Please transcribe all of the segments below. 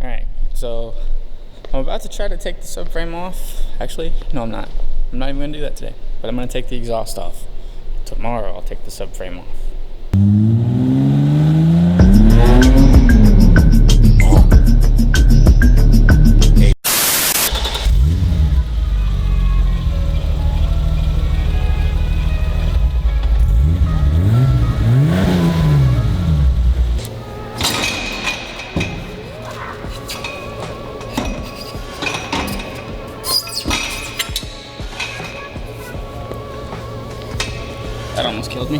Alright, so I'm about to try to take the subframe off. Actually, no, I'm not. I'm not even going to do that today. But I'm going to take the exhaust off. Tomorrow, I'll take the subframe off. That almost killed me.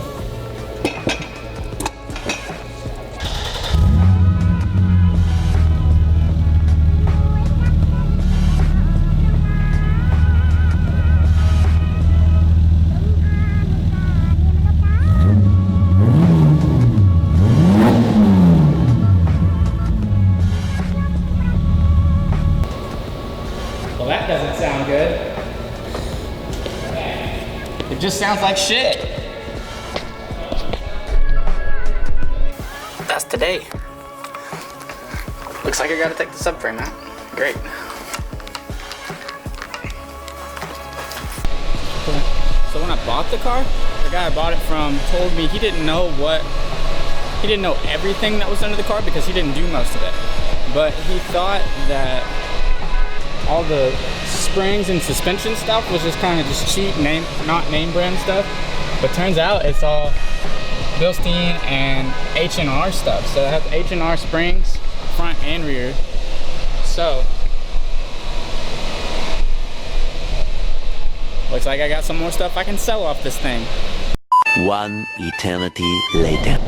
Well, that doesn't sound good. It just sounds like shit. That's today. Looks like I gotta take the subframe out. Great. So when I bought the car, the guy I bought it from told me he didn't know everything that was under the car because he didn't do most of it. But he thought that all the springs and suspension stuff was just kind of just cheap not name brand stuff. But turns out it's all Bilstein and H&R stuff. So it has H&R springs, front and rear. So looks like I got some more stuff I can sell off this thing. One eternity later.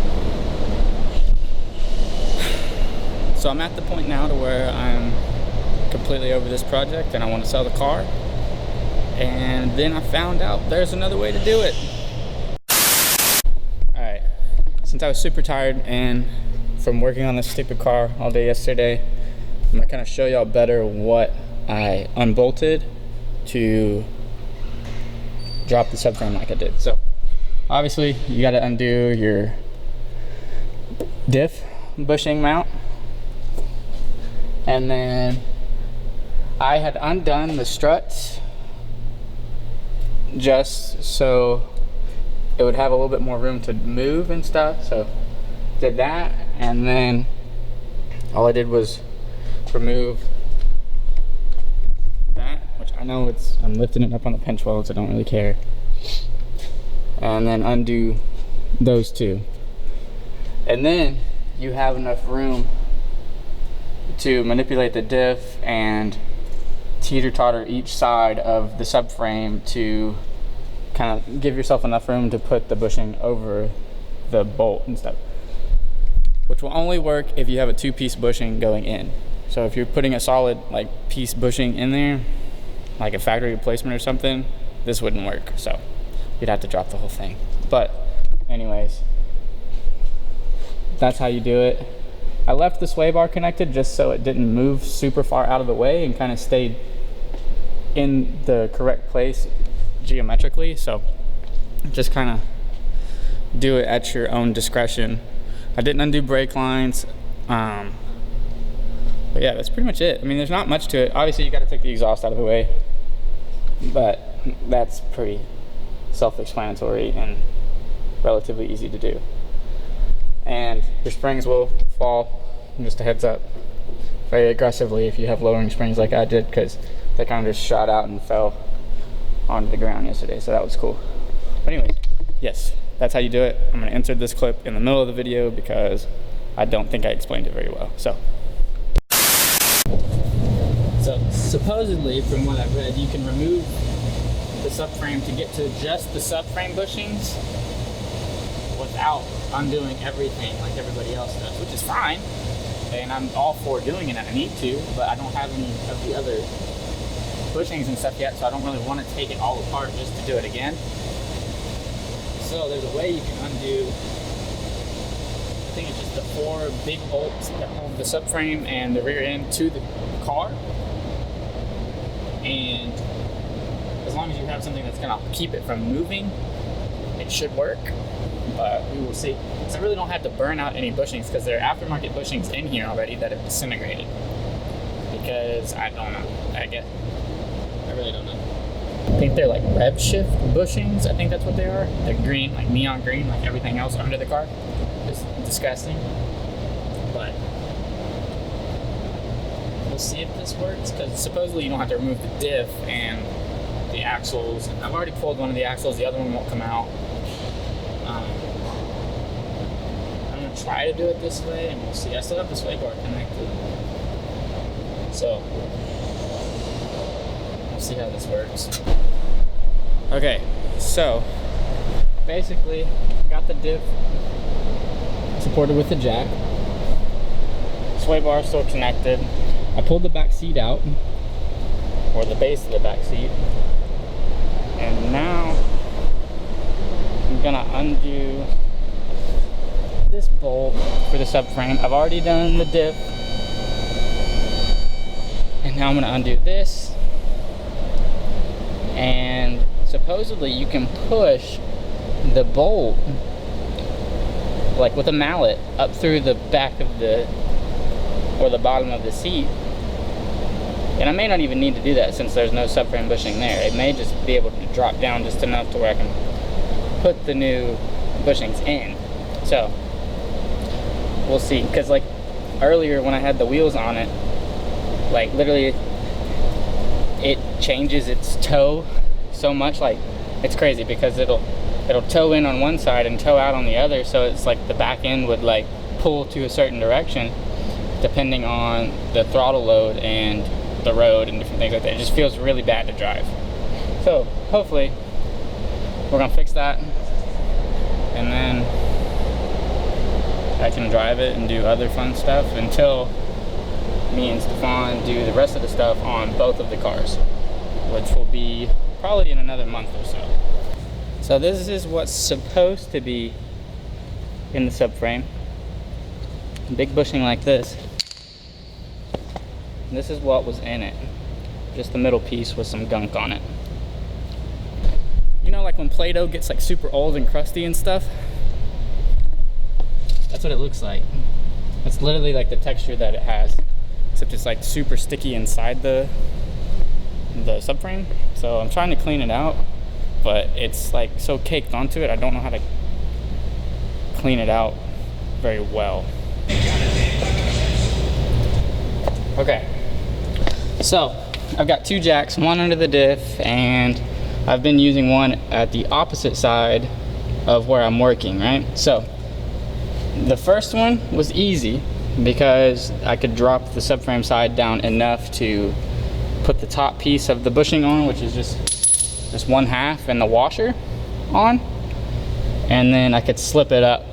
So I'm at the point now to where I'm completely over this project and I want to sell the car. And then I found out there's another way to do it. Since I was super tired and from working on this stupid car all day yesterday, I'm gonna kind of show y'all better what I unbolted to drop the subframe like I did. So obviously you got to undo your diff bushing mount, and then I had undone the struts just so it would have a little bit more room to move and stuff. So did that, and then all I did was remove that, which I know I'm lifting it up on the pinch weld, so I don't really care, and then undo those two, and then you have enough room to manipulate the diff and teeter-totter each side of the subframe to kind of give yourself enough room to put the bushing over the bolt and stuff, which will only work if you have a two-piece bushing going in. So if you're putting a solid like piece bushing in there, like a factory replacement or something, this wouldn't work. So you'd have to drop the whole thing. But anyways, that's how you do it. I left the sway bar connected just so it didn't move super far out of the way and kind of stayed in the correct place geometrically. So just kind of do it at your own discretion. I didn't undo brake lines, but yeah, that's pretty much it. I mean, there's not much to it. Obviously you got to take the exhaust out of the way, but that's pretty self-explanatory and relatively easy to do. And your springs will fall, just a heads up, very aggressively if you have lowering springs like I did, because they kind of just shot out and fell onto the ground yesterday, so that was cool. But anyways, yes, that's how you do it. I'm going to insert this clip in the middle of the video because I don't think I explained it very well. So supposedly, from what I've read, you can remove the subframe to get to just the subframe bushings without undoing everything like everybody else does, which is fine. And I'm all for doing it, and I need to, but I don't have any of the other bushings and stuff yet, so I don't really want to take it all apart just to do it again. So there's a way you can undo, I think it's just the 4 big bolts that hold the subframe and the rear end to the car. And as long as you have something that's going to keep it from moving, it should work. But we will see. So I really don't have to burn out any bushings because there are aftermarket bushings in here already that have disintegrated. because I don't know. I really don't know. I think they're like rev shift bushings. I think that's what they are. They're green, like neon green, like everything else under the car. It's disgusting. But we'll see if this works, because supposedly you don't have to remove the diff and the axles. I've already pulled one of the axles, the other one won't come out. I'm gonna try to do it this way, and we'll see. I still have the sway bar connected, so we'll see how this works. Okay, so basically got the diff supported with the jack. Sway bar still connected. I pulled the back seat out, or the base of the back seat, and now I'm gonna undo this bolt for the subframe. I've already done the diff, and now I'm gonna undo this. And supposedly you can push the bolt like with a mallet up through the back of the, or the bottom of the seat. And I may not even need to do that since there's no subframe bushing there. It may just be able to drop down just enough to where I can put the new bushings in. So we'll see, because like earlier when I had the wheels on it, like literally it changes its toe so much, like it's crazy, because it'll toe in on one side and toe out on the other. So it's like the back end would like pull to a certain direction depending on the throttle load and the road and different things like that. It just feels really bad to drive. So hopefully we're gonna fix that, and then I can drive it and do other fun stuff until me and Stefan do the rest of the stuff on both of the cars, which will be probably in another month or so. So this is what's supposed to be in the subframe. A big bushing like this. And this is what was in it. Just the middle piece with some gunk on it. You know, like when Play-Doh gets like super old and crusty and stuff? That's what it looks like. That's literally like the texture that it has, except it's like super sticky inside the subframe. So I'm trying to clean it out, but it's like so caked onto it, I don't know how to clean it out very well. Okay, so I've got two jacks, one under the diff, and I've been using one at the opposite side of where I'm working, right? So the first one was easy because I could drop the subframe side down enough to put the top piece of the bushing on, which is just 1/2, and the washer on, and then I could slip it up,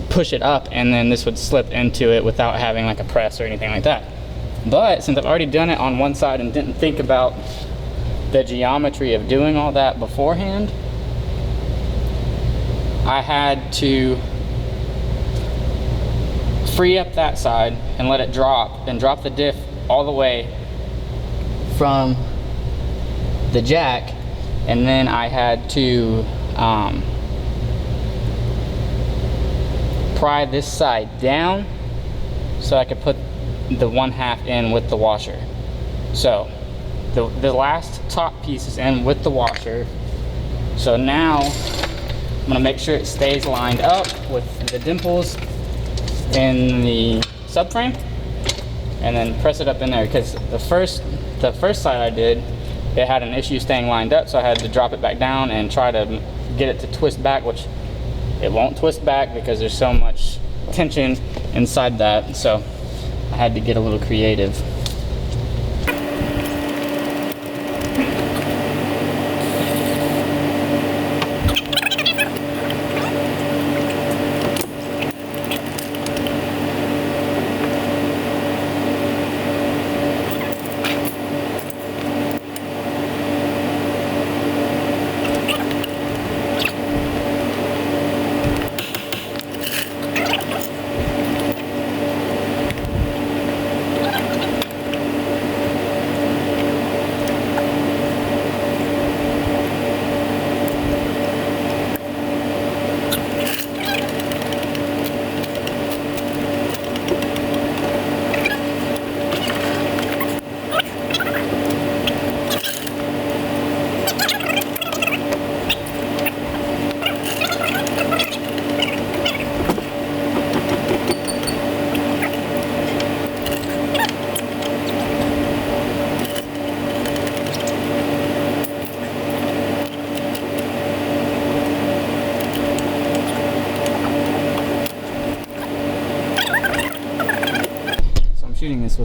push it up, and then this would slip into it without having like a press or anything like that. But since I've already done it on one side and didn't think about the geometry of doing all that beforehand, I had to free up that side and let it drop, and drop the diff all the way from the jack, and then I had to pry this side down so I could put the 1/2 in with the washer. So the last top piece is in with the washer. So now I'm gonna make sure it stays lined up with the dimples in the subframe, and then press it up in there, because the first side I did, it had an issue staying lined up, so I had to drop it back down and try to get it to twist back, which it won't twist back because there's so much tension inside that. So I had to get a little creative.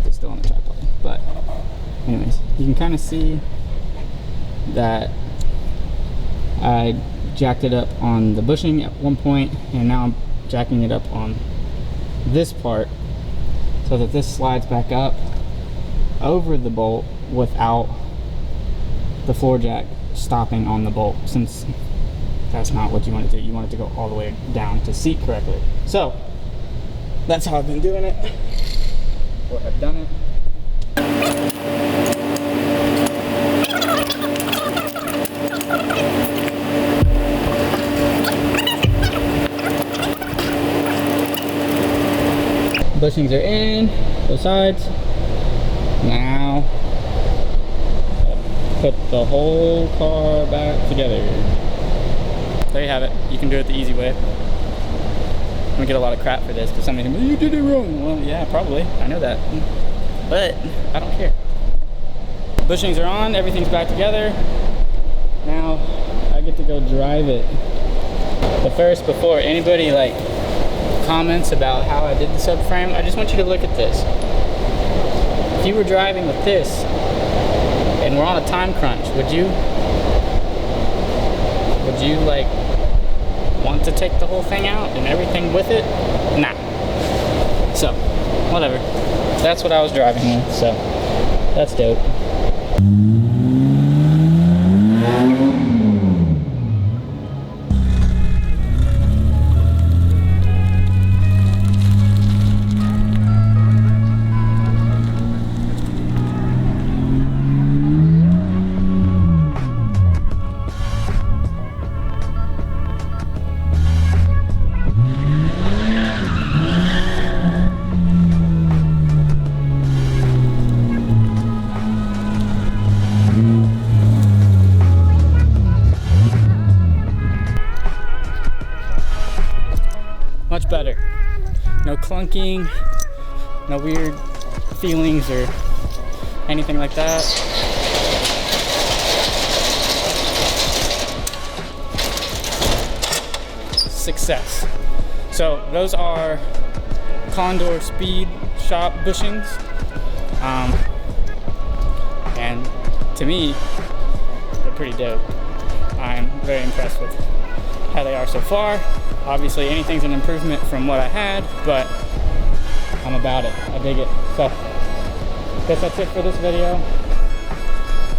it's still on the tripod. But anyways, you can kind of see that I jacked it up on the bushing at one point, and now I'm jacking it up on this part so that this slides back up over the bolt without the floor jack stopping on the bolt, since that's not what you want to do. You want it to go all the way down to seat correctly. So that's how I've been doing it, or have done it. Bushings are in, both sides. Now, put the whole car back together. There you have it. You can do it the easy way. I'm gonna get a lot of crap for this because somebody's like, you did it wrong. Well, yeah, probably. I know that. But I don't care. Bushings are on, everything's back together. Now, I get to go drive it. But first, before anybody like comments about how I did the subframe, I just want you to look at this. If you were driving with this and we're on a time crunch, would you like want to take the whole thing out and everything with it? Nah. So, whatever. That's what I was driving with, so that's dope. Much better. No clunking, no weird feelings or anything like that. Success. So those are Condor Speed Shop bushings. And to me, they're pretty dope. I'm very impressed with how they are so far. Obviously anything's an improvement from what I had, but I'm about it. I dig it. So I guess that's it for this video.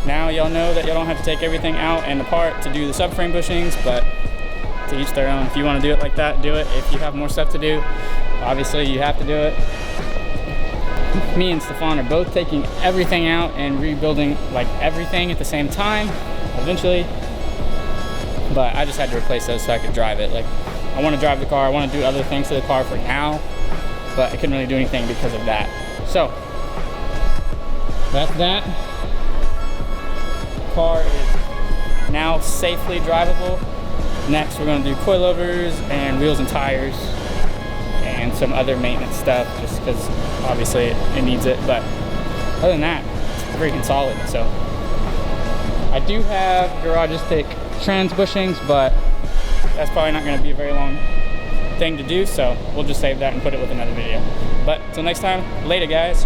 Now y'all know that y'all don't have to take everything out and apart to do the subframe bushings, but to each their own. If you want to do it like that, do it. If you have more stuff to do, obviously you have to do it. Me and Stefan are both taking everything out and rebuilding like everything at the same time eventually, but I just had to replace those so I could drive it. Like, I want to drive the car, I want to do other things to the car for now, but I couldn't really do anything because of that. So that's that. Car is now safely drivable. Next we're going to do coilovers and wheels and tires and some other maintenance stuff, just because obviously it needs it. But other than that, it's freaking solid. So I do have Garagistic trans bushings, but that's probably not going to be a very long thing to do, so we'll just save that and put it with another video. But till next time, later guys.